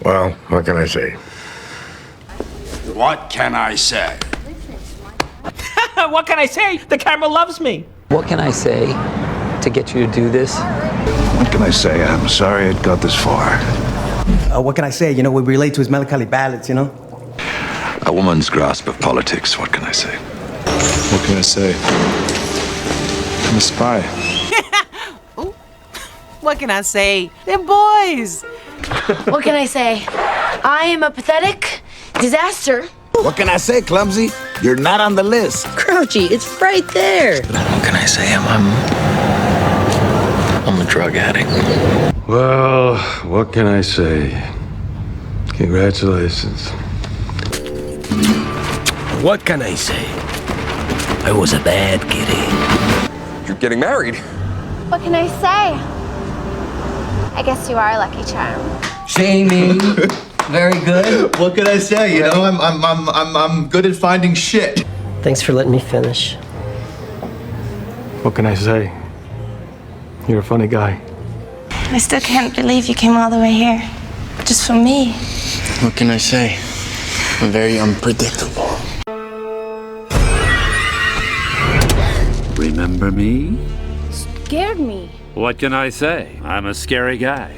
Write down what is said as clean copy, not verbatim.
Well, what can I say? What can I say? What can I say? The camera loves me. What can I say to get you to do this? What can I say? I'm sorry it got this far. What can I say? We relate to his melancholy ballads, A woman's grasp of politics, what can I say? What can I say? I'm a spy. What can I say? They're boys. What can I say? I am a pathetic disaster. What can I say, Clumsy? You're not on the list. Crouchy, it's right there. What can I say? I'm a drug addict. Well, what can I say? Congratulations. What can I say? I was a bad kitty. You're getting married. What can I say? I guess you are a lucky charm. Shaming. Very good. What can I say? I'm good at finding shit. Thanks for letting me finish. What can I say? You're a funny guy. I still can't believe you came all the way here. Just for me. What can I say? I'm very unpredictable. Remember me? Scared me. What can I say? I'm a scary guy.